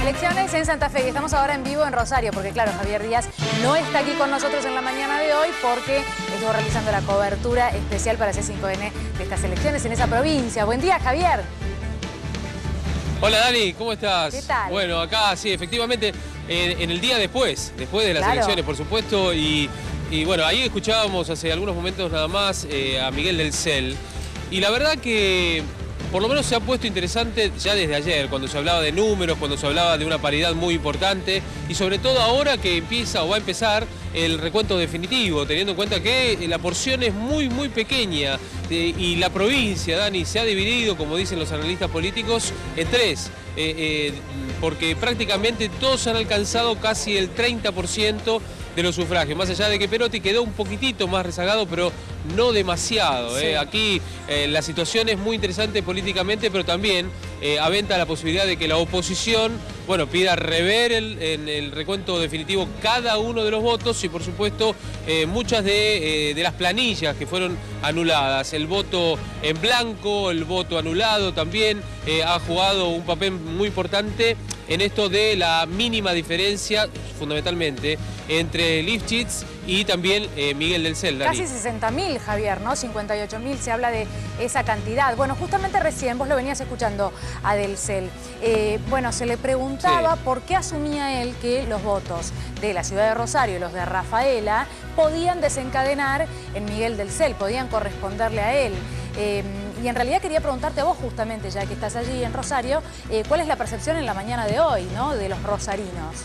Elecciones en Santa Fe y estamos ahora en vivo en Rosario, porque claro, Javier Díaz no está aquí con nosotros en la mañana de hoy porque estuvo realizando la cobertura especial para C5N de estas elecciones en esa provincia. Buen día, Javier. Hola Dani, ¿cómo estás? ¿Qué tal? Bueno, acá sí, efectivamente, en el día después de las elecciones, por supuesto, y bueno, ahí escuchábamos hace algunos momentos nada más a Miguel del Cel, y la verdad que por lo menos se ha puesto interesante ya desde ayer, cuando se hablaba de números, cuando se hablaba de una paridad muy importante, y sobre todo ahora que empieza o va a empezar el recuento definitivo, teniendo en cuenta que la porción es muy pequeña, y la provincia, Dani, se ha dividido, como dicen los analistas políticos, en tres, porque prácticamente todos han alcanzado casi el 30% de los sufragios, más allá de que Perotti quedó un poquitito más rezagado, pero no demasiado. Sí. Aquí la situación es muy interesante políticamente, pero también aventa la posibilidad de que la oposición, bueno, pida rever en el recuento definitivo cada uno de los votos y, por supuesto, muchas de las planillas que fueron anuladas. El voto en blanco, el voto anulado también ha jugado un papel muy importante en esto de la mínima diferencia, fundamentalmente, entre Lifchitz y también Miguel del Cel. Casi 60.000, Javier, ¿no? 58.000, se habla de esa cantidad. Bueno, justamente recién, vos lo venías escuchando a del Cel. Bueno, se le preguntaba por qué asumía él que los votos de la ciudad de Rosario y los de Rafaela podían desencadenar en Miguel del Cel, podían corresponderle a él. Y en realidad quería preguntarte a vos justamente, ya que estás allí en Rosario, ¿cuál es la percepción en la mañana de hoy, ¿no?, de los rosarinos?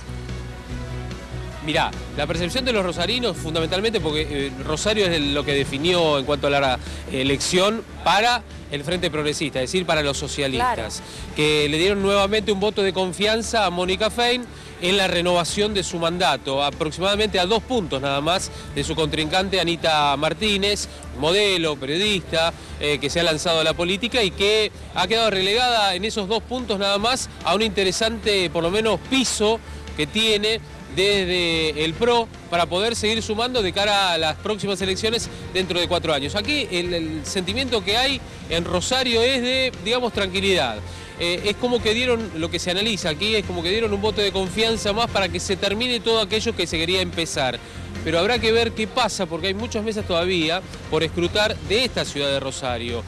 Mirá, la percepción de los rosarinos fundamentalmente porque Rosario es lo que definió en cuanto a la elección para el Frente Progresista, es decir, para los socialistas, claro, que le dieron nuevamente un voto de confianza a Mónica Fein en la renovación de su mandato, aproximadamente a 2 puntos nada más de su contrincante Anita Martínez, modelo, periodista, que se ha lanzado a la política y que ha quedado relegada en esos 2 puntos nada más a un interesante, por lo menos, piso que tiene desde el PRO para poder seguir sumando de cara a las próximas elecciones dentro de 4 años. Aquí el sentimiento que hay en Rosario es de, digamos, tranquilidad. Es como que dieron, lo que se analiza aquí, es como que dieron un voto de confianza más para que se termine todo aquello que se quería empezar. Pero habrá que ver qué pasa, porque hay muchas mesas todavía por escrutar de esta ciudad de Rosario.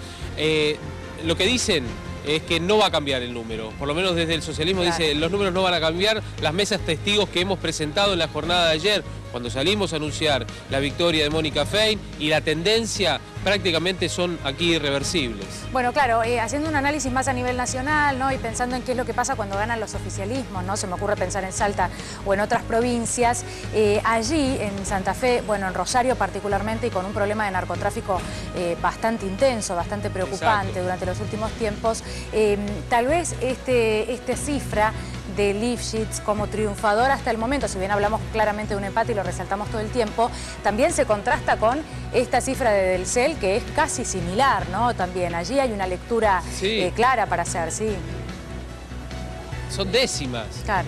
Lo que dicen es que no va a cambiar el número, por lo menos desde el socialismo, claro, dice los números no van a cambiar. Las mesas testigos que hemos presentado en la jornada de ayer, cuando salimos a anunciar la victoria de Mónica Fein, y la tendencia prácticamente son aquí irreversibles. Bueno, claro, haciendo un análisis más a nivel nacional, ¿no?, y pensando en qué es lo que pasa cuando ganan los oficialismos, ¿no? Se me ocurre pensar en Salta o en otras provincias. Allí, en Santa Fe, bueno, en Rosario particularmente, y con un problema de narcotráfico bastante intenso, bastante preocupante. Exacto. Durante los últimos tiempos, tal vez esta cifra de Lifchitz como triunfador hasta el momento, si bien hablamos claramente de un empate y lo resaltamos todo el tiempo, también se contrasta con esta cifra de del Cel, que es casi similar, ¿no? También allí hay una lectura clara para hacer, sí. Son décimas, claro,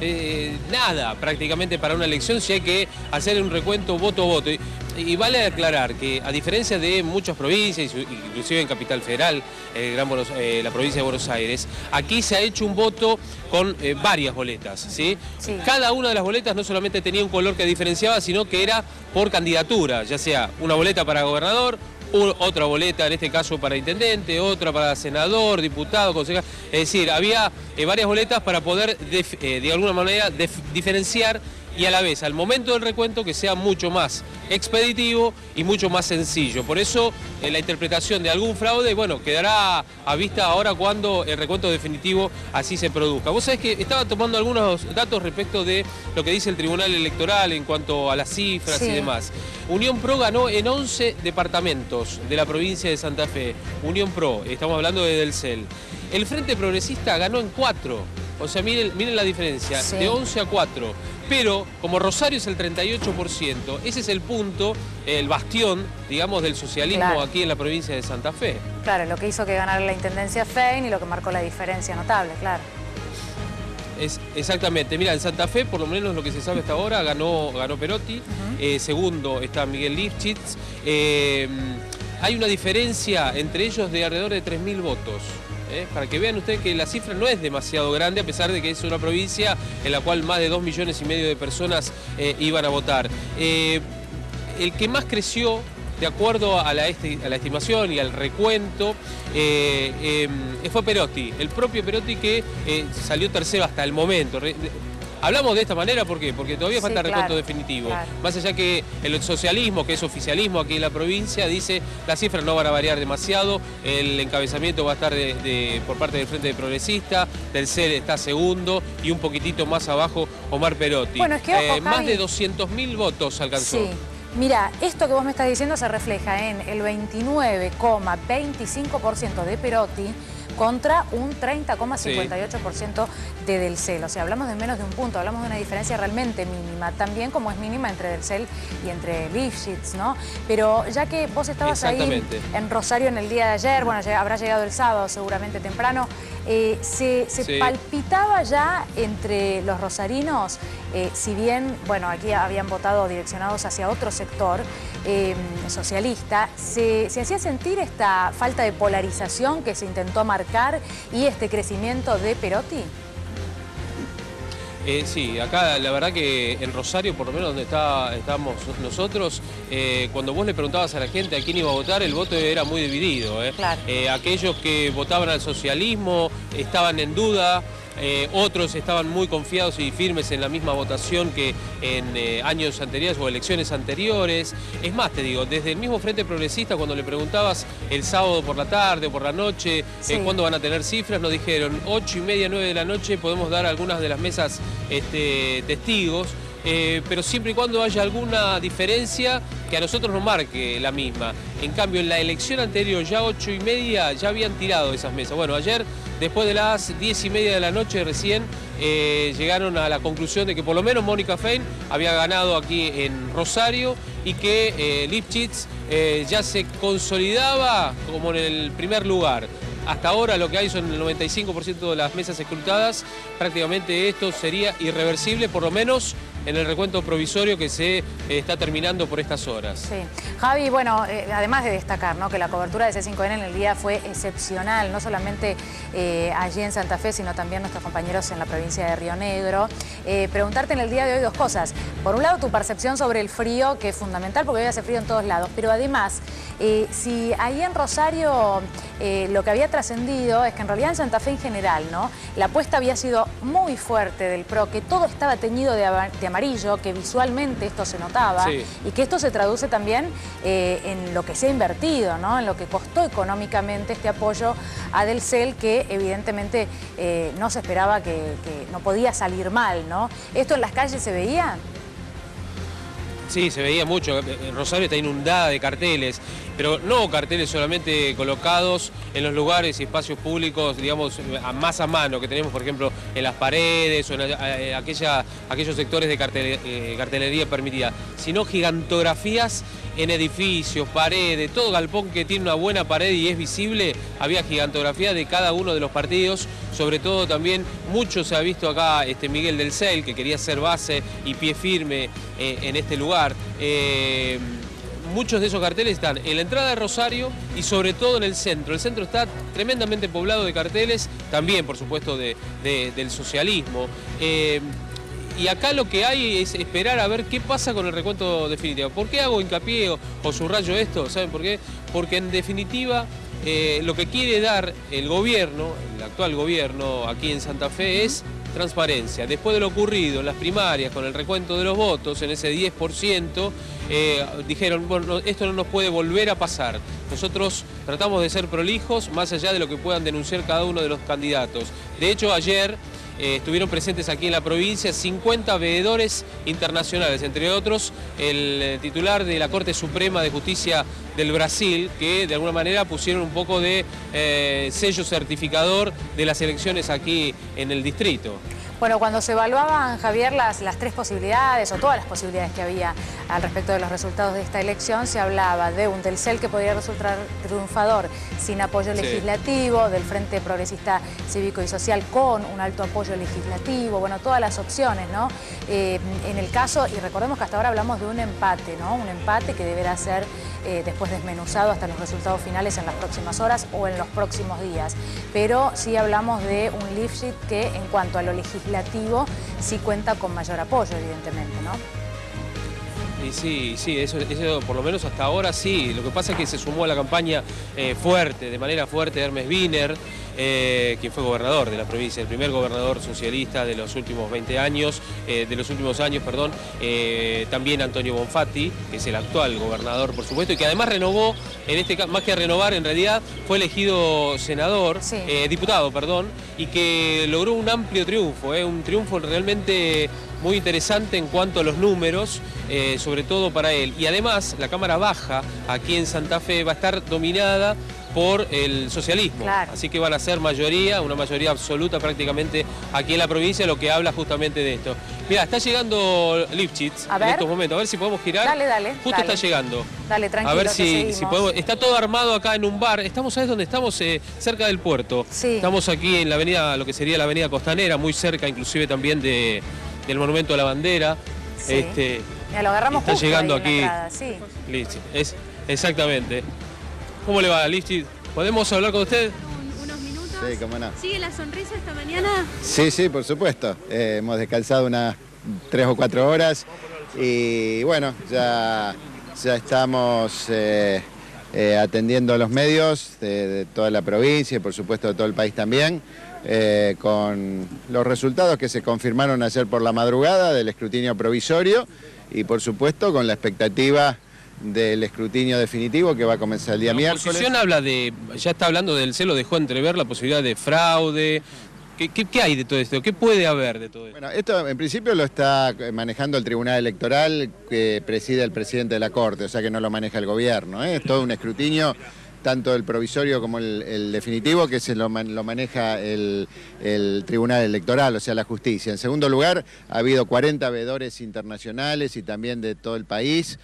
nada prácticamente para una elección si hay que hacer un recuento voto a voto. Y vale aclarar que, a diferencia de muchas provincias, inclusive en Capital Federal, la provincia de Buenos Aires, aquí se ha hecho un voto con varias boletas, ¿sí? Sí. Cada una de las boletas no solamente tenía un color que diferenciaba, sino que era por candidatura, ya sea una boleta para gobernador, otra boleta, en este caso para intendente, otra para senador, diputado, concejal. Es decir, había varias boletas para poder, de alguna manera, diferenciar, y a la vez, al momento del recuento, que sea mucho más expeditivo y mucho más sencillo. Por eso, la interpretación de algún fraude, bueno, quedará a vista ahora cuando el recuento definitivo así se produzca. Vos sabés que estaba tomando algunos datos respecto de lo que dice el Tribunal Electoral en cuanto a las cifras y demás. Unión Pro ganó en 11 departamentos de la provincia de Santa Fe. Unión Pro, estamos hablando de del Cel. El Frente Progresista ganó en 4. O sea, miren la diferencia, de 11 a 4. Pero, como Rosario es el 38%, ese es el punto, el bastión, digamos, del socialismo aquí en la provincia de Santa Fe. Claro, lo que hizo que ganara la intendencia Fein y lo que marcó la diferencia notable, claro. Exactamente. Mira, en Santa Fe, por lo menos lo que se sabe hasta ahora, ganó Perotti. Segundo está Miguel Lifchitz. Hay una diferencia entre ellos de alrededor de 3.000 votos. para que vean ustedes que la cifra no es demasiado grande, a pesar de que es una provincia en la cual más de 2,5 millones de personas iban a votar. El que más creció, de acuerdo a la estimación y al recuento, fue Perotti, el propio Perotti, que salió tercero hasta el momento. Hablamos de esta manera, ¿por qué? Porque todavía falta recuento definitivo. Claro. Más allá que el socialismo, que es oficialismo aquí en la provincia, dice las cifras no van a variar demasiado, el encabezamiento va a estar por parte del Frente Progresista, del CEL está segundo y un poquitito más abajo Omar Perotti. Bueno, es que, ojo, más de 200.000 votos alcanzó. Sí. Mira, esto que vos me estás diciendo se refleja en el 29,25% de Perotti contra un 30,58% de Del CEL. O sea, hablamos de menos de un punto, hablamos de una diferencia realmente mínima, también como es mínima entre Del CEL y entre Lifshitz, ¿no? Pero ya que vos estabas ahí en Rosario en el día de ayer, bueno, habrá llegado el sábado seguramente temprano, se palpitaba ya entre los rosarinos, si bien, bueno, aquí habían votado direccionados hacia otro sector socialista, se hacía sentir esta falta de polarización que se intentó marcar y este crecimiento de Perotti. Sí, acá la verdad que en Rosario, por lo menos donde estábamos nosotros, cuando vos le preguntabas a la gente a quién iba a votar, el voto era muy dividido. Claro. Aquellos que votaban al socialismo estaban en duda, otros estaban muy confiados y firmes en la misma votación que en años anteriores o elecciones anteriores. Es más, te digo, desde el mismo Frente Progresista, cuando le preguntabas el sábado por la tarde o por la noche, cuándo van a tener cifras, nos dijeron 8:30, 9 de la noche podemos dar algunas de las mesas testigos. Pero siempre y cuando haya alguna diferencia que a nosotros nos marque la misma. En cambio, en la elección anterior, ya 8:30, ya habían tirado esas mesas. Bueno, ayer, después de las 10:30 de la noche recién, llegaron a la conclusión de que por lo menos Mónica Fein había ganado aquí en Rosario y que Lifshitz ya se consolidaba como en el primer lugar. Hasta ahora lo que hay son el 95% de las mesas escrutadas. Prácticamente esto sería irreversible, por lo menos en el recuento provisorio que se está terminando por estas horas. Sí. Javi, bueno, además de destacar, ¿no?, que la cobertura de C5N en el día fue excepcional, no solamente allí en Santa Fe, sino también nuestros compañeros en la provincia de Río Negro. Preguntarte en el día de hoy dos cosas. Por un lado, tu percepción sobre el frío, que es fundamental porque hoy hace frío en todos lados, pero además, si ahí en Rosario lo que había trascendido es que en realidad en Santa Fe en general, ¿no?, la apuesta había sido muy fuerte del PRO, que todo estaba teñido de amarillo, que visualmente esto se notaba, y que esto se traduce también en lo que se ha invertido, ¿no?, en lo que costó económicamente este apoyo a Del CEL, que evidentemente no se esperaba, que no podía salir mal, ¿no? ¿Esto en las calles se veía? Sí, se veía mucho. Rosario está inundada de carteles, pero no carteles solamente colocados en los lugares y espacios públicos, digamos, más a mano, que tenemos, por ejemplo, en las paredes o en aquellos sectores de cartelería permitida, sino gigantografías en edificios, paredes, todo galpón que tiene una buena pared y es visible, había gigantografía de cada uno de los partidos. Sobre todo también mucho se ha visto acá Miguel Del CEL, que quería ser base y pie firme en este lugar. Muchos de esos carteles están en la entrada de Rosario y sobre todo en el centro. El centro está tremendamente poblado de carteles, también por supuesto del socialismo. Y acá lo que hay es esperar a ver qué pasa con el recuento definitivo. ¿Por qué hago hincapié o subrayo esto? ¿Saben por qué? Porque en definitiva lo que quiere dar el gobierno, el actual gobierno aquí en Santa Fe, es transparencia. Después de lo ocurrido en las primarias con el recuento de los votos, en ese 10%, dijeron, bueno, esto no nos puede volver a pasar. Nosotros tratamos de ser prolijos, más allá de lo que puedan denunciar cada uno de los candidatos. De hecho, ayer estuvieron presentes aquí en la provincia 50 veedores internacionales, entre otros el titular de la Corte Suprema de Justicia del Brasil, que de alguna manera pusieron un poco de sello certificador de las elecciones aquí en el distrito. Bueno, cuando se evaluaban, Javier, las tres posibilidades o todas las posibilidades que había al respecto de los resultados de esta elección, se hablaba de un Telcel que podría resultar triunfador sin apoyo legislativo, del Frente Progresista Cívico y Social con un alto apoyo legislativo, bueno, todas las opciones, ¿no? En el caso, y recordemos que hasta ahora hablamos de un empate, ¿no? Un empate que deberá ser después desmenuzado hasta los resultados finales en las próximas horas o en los próximos días. Pero sí hablamos de un Lifshitz que en cuanto a lo legislativo sí cuenta con mayor apoyo, evidentemente, ¿no? Y sí, eso por lo menos hasta ahora sí. Lo que pasa es que se sumó a la campaña de manera fuerte, Hermes Wiener, quien fue gobernador de la provincia, el primer gobernador socialista de los últimos 20 años, también Antonio Bonfatti, que es el actual gobernador, por supuesto, y que además renovó, en este caso, más que renovar, en realidad fue elegido diputado, y que logró un amplio triunfo, un triunfo realmente muy interesante en cuanto a los números, sobre todo para él. Y además, la Cámara Baja, aquí en Santa Fe, va a estar dominada por el socialismo. Claro. Así que van a ser mayoría, una mayoría absoluta prácticamente aquí en la provincia, lo que habla justamente de esto. Mira, está llegando Lifshitz en estos momentos. A ver si podemos girar. Dale. Justo está llegando. Dale, tranquilo. A ver si podemos. Está todo armado acá en un bar. ¿Sabes dónde estamos? Cerca del puerto. Sí. Estamos aquí en la avenida, lo que sería la avenida Costanera, muy cerca inclusive también del Monumento a la Bandera. Sí. Ya lo agarramos está justo llegando ahí aquí. en la entrada, sí. Lifshitz. Exactamente. ¿Cómo le va, Lifshitz? ¿Podemos hablar con usted? Unos minutos. Sí, cómo no. ¿Sigue la sonrisa esta mañana? Sí, por supuesto. Hemos descansado unas 3 o 4 horas y bueno, ya estamos atendiendo a los medios de toda la provincia y por supuesto de todo el país también, con los resultados que se confirmaron ayer por la madrugada del escrutinio provisorio y por supuesto con la expectativa del escrutinio definitivo que va a comenzar el día miércoles. La oposición ya está hablando del CEL, lo dejó entrever la posibilidad de fraude. ¿Qué hay de todo esto? ¿Qué puede haber de todo esto? Bueno, esto en principio lo está manejando el Tribunal Electoral que preside el presidente de la Corte, o sea que no lo maneja el gobierno, Es todo un escrutinio, tanto el provisorio como el definitivo, que lo maneja el Tribunal Electoral, o sea, la justicia. En segundo lugar, ha habido 40 veedores internacionales y también de todo el país.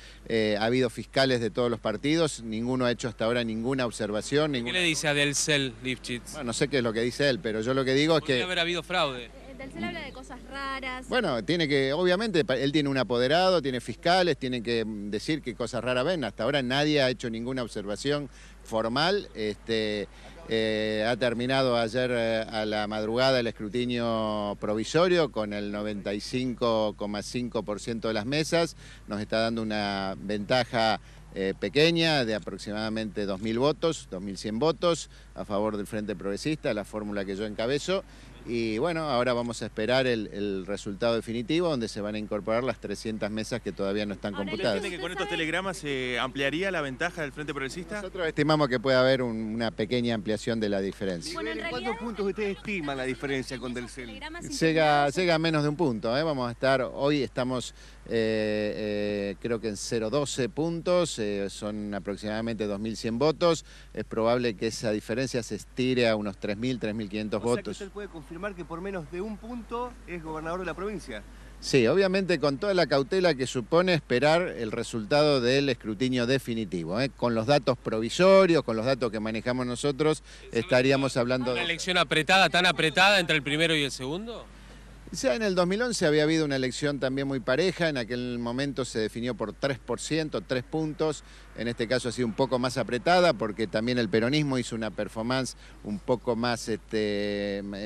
Ha habido fiscales de todos los partidos, ninguno ha hecho hasta ahora ninguna observación. ¿Qué le dice a Telcel, Lifshitz? Bueno, no sé qué es lo que dice él, pero yo lo que digo es que... ¿Podría haber habido fraude? Telcel habla de cosas raras. Bueno, obviamente, él tiene un apoderado, tiene fiscales, tienen que decir qué cosas raras ven. Hasta ahora nadie ha hecho ninguna observación formal. Ha terminado ayer a la madrugada el escrutinio provisorio con el 95,5% de las mesas. Nos está dando una ventaja pequeña de aproximadamente 2.000 votos, 2.100 votos a favor del Frente Progresista, la fórmula que yo encabezo. Y bueno, ahora vamos a esperar el resultado definitivo, donde se van a incorporar las 300 mesas que todavía no están computadas. ¿Entiende que con estos telegramas se ampliaría la ventaja del Frente Progresista? Nosotros estimamos que puede haber una pequeña ampliación de la diferencia. Bueno, ¿En cuántos puntos ustedes estiman la diferencia con Telcel? Llega a menos de un punto, Vamos a estar, hoy estamos creo que en 0,12 puntos, son aproximadamente 2.100 votos. Es probable que esa diferencia se estire a unos 3.000, 3.500 votos. O sea que usted puede confirmar que por menos de un punto es gobernador de la provincia. Sí, obviamente con toda la cautela que supone esperar el resultado del escrutinio definitivo. Con los datos provisorios, con los datos que manejamos nosotros, estaríamos hablando... ¿Una elección apretada, tan apretada entre el primero y el segundo? Ya en el 2011 había habido una elección también muy pareja, en aquel momento se definió por 3%, 3 puntos, en este caso ha sido un poco más apretada porque también el peronismo hizo una performance un poco más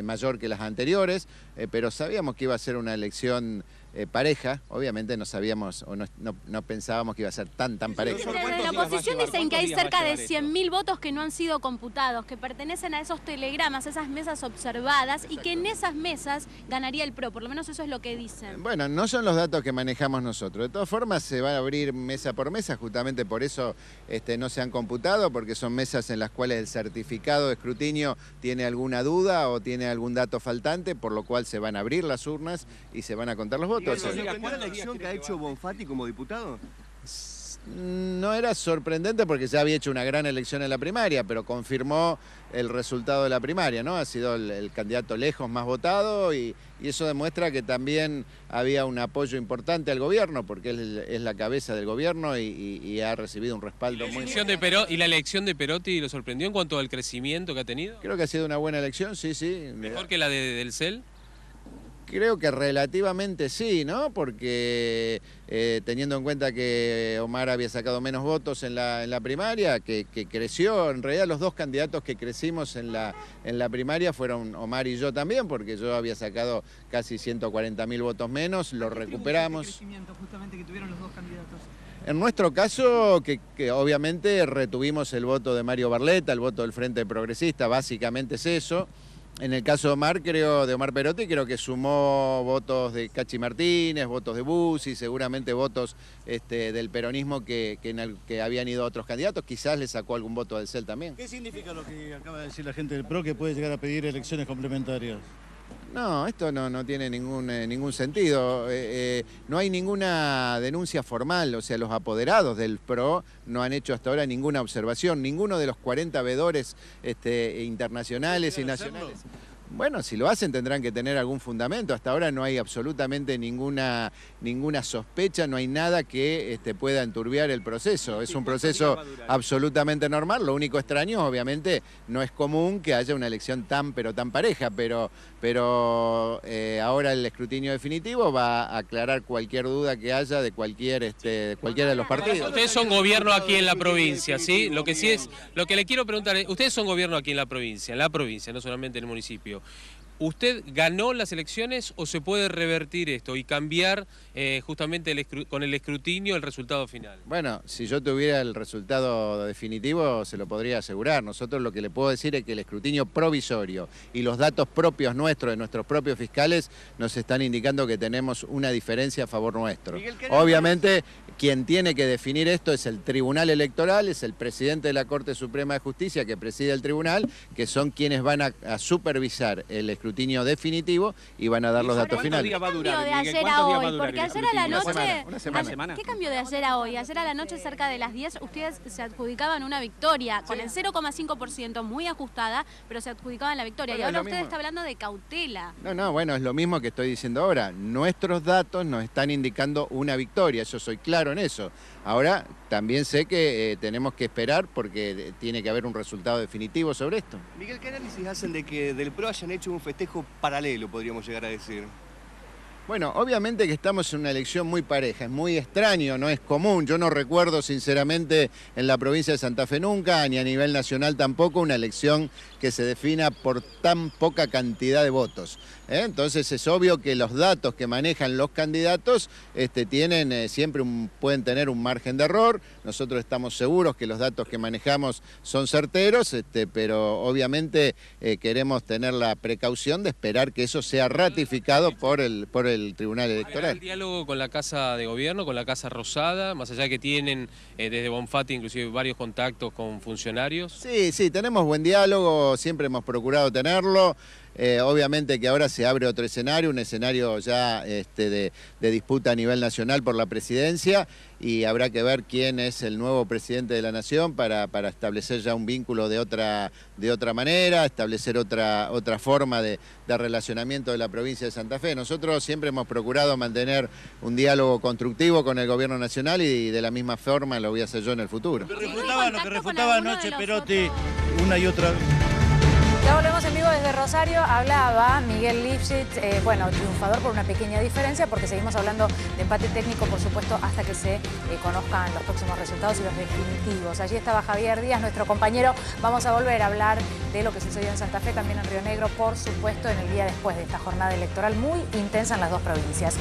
mayor que las anteriores, pero sabíamos que iba a ser una elección pareja, obviamente no sabíamos o no pensábamos que iba a ser tan pareja. Desde la oposición dicen que hay cerca de 100.000 votos que no han sido computados, que pertenecen a esos telegramas, esas mesas observadas, y que en esas mesas ganaría el PRO, por lo menos eso es lo que dicen. Bueno, no son los datos que manejamos nosotros, de todas formas se va a abrir mesa por mesa, justamente por eso no se han computado, porque son mesas en las cuales el certificado de escrutinio tiene alguna duda o tiene algún dato faltante, por lo cual se van a abrir las urnas y se van a contar los votos. ¿Cuál es la elección que ha hecho Bonfatti como diputado? No era sorprendente porque ya había hecho una gran elección en la primaria, pero confirmó el resultado de la primaria, ¿no? Ha sido el candidato lejos más votado y eso demuestra que también había un apoyo importante al gobierno, porque él es la cabeza del gobierno y ha recibido un respaldo muy importante. ¿Y la elección de Perotti lo sorprendió en cuanto al crecimiento que ha tenido? Creo que ha sido una buena elección, sí. ¿Mejor que la del CEL? Creo que relativamente sí, ¿no? Porque teniendo en cuenta que Omar había sacado menos votos en la primaria, que creció, en realidad los dos candidatos que crecimos en la primaria fueron Omar y yo también, porque yo había sacado casi 140.000 votos menos, lo recuperamos. ¿Qué crecimiento justamente que tuvieron los dos candidatos? En nuestro caso, que obviamente retuvimos el voto de Mario Barletta, el voto del Frente Progresista, básicamente es eso. En el caso de Omar Perotti, creo que sumó votos de Cachi Martínez, votos de Bussi, seguramente votos del peronismo que habían ido a otros candidatos. Quizás le sacó algún voto del CEL también. ¿Qué significa lo que acaba de decir la gente del PRO, que puede llegar a pedir elecciones complementarias? No, esto no tiene ningún sentido. No hay ninguna denuncia formal, o sea, los apoderados del PRO no han hecho hasta ahora ninguna observación, ninguno de los 40 veedores internacionales y nacionales. Bueno, si lo hacen tendrán que tener algún fundamento. Hasta ahora no hay absolutamente ninguna sospecha, no hay nada que pueda enturbiar el proceso. Es un proceso absolutamente normal. Lo único extraño, obviamente, no es común que haya una elección tan pareja, pero ahora el escrutinio definitivo va a aclarar cualquier duda que haya de cualquiera de los partidos. Ustedes son gobierno aquí en la provincia, ¿sí? Lo que le quiero preguntar es, ustedes son gobierno aquí en la provincia, no solamente en el municipio. ¿Usted ganó las elecciones o se puede revertir esto y cambiar justamente con el escrutinio el resultado final? Bueno, si yo tuviera el resultado definitivo se lo podría asegurar. Nosotros lo que le puedo decir es que el escrutinio provisorio y los datos propios nuestros, de nuestros propios fiscales, nos están indicando que tenemos una diferencia a favor nuestro. Obviamente, quien tiene que definir esto es el Tribunal Electoral, es el presidente de la Corte Suprema de Justicia que preside el tribunal, que son quienes van a supervisar el escrutinio definitivo y van a dar los datos finales. ¿Qué cambio de ayer a hoy? Porque ayer a la noche... Una semana. ¿Qué cambio de ayer a hoy? Ayer a la noche, cerca de las 10, ustedes se adjudicaban una victoria, con el 0,5%, muy ajustada, pero se adjudicaban la victoria. Bueno, y ahora usted está hablando de cautela. No, bueno, es lo mismo que estoy diciendo ahora. Nuestros datos nos están indicando una victoria, yo soy claro en eso. Ahora, también sé que tenemos que esperar porque tiene que haber un resultado definitivo sobre esto. Miguel, ¿qué análisis hacen de que del PRO hayan hecho un festejo paralelo, podríamos llegar a decir? Bueno, obviamente que estamos en una elección muy pareja, es muy extraño, no es común. Yo no recuerdo sinceramente en la provincia de Santa Fe nunca, ni a nivel nacional tampoco, una elección que se defina por tan poca cantidad de votos. Entonces es obvio que los datos que manejan los candidatos tienen pueden tener un margen de error. Nosotros estamos seguros que los datos que manejamos son certeros, pero obviamente queremos tener la precaución de esperar que eso sea ratificado por el Tribunal Electoral. ¿Hay diálogo con la Casa de Gobierno, con la Casa Rosada, más allá de que tienen desde Bonfatti inclusive varios contactos con funcionarios? Sí, tenemos buen diálogo, siempre hemos procurado tenerlo. Obviamente que ahora se abre otro escenario, un escenario ya de disputa a nivel nacional por la presidencia y habrá que ver quién es el nuevo presidente de la Nación para establecer ya un vínculo de otra manera, establecer otra forma de relacionamiento de la provincia de Santa Fe. Nosotros siempre hemos procurado mantener un diálogo constructivo con el gobierno nacional y de la misma forma lo voy a hacer yo en el futuro. Lo que refutaba anoche Perotti una y otra vez. Ya volvemos en vivo desde Rosario. Hablaba Miguel Lifshitz, triunfador por una pequeña diferencia, porque seguimos hablando de empate técnico, por supuesto, hasta que se conozcan los próximos resultados y los definitivos. Allí estaba Javier Díaz, nuestro compañero. Vamos a volver a hablar de lo que sucedió en Santa Fe, también en Río Negro, por supuesto, en el día después de esta jornada electoral muy intensa en las dos provincias.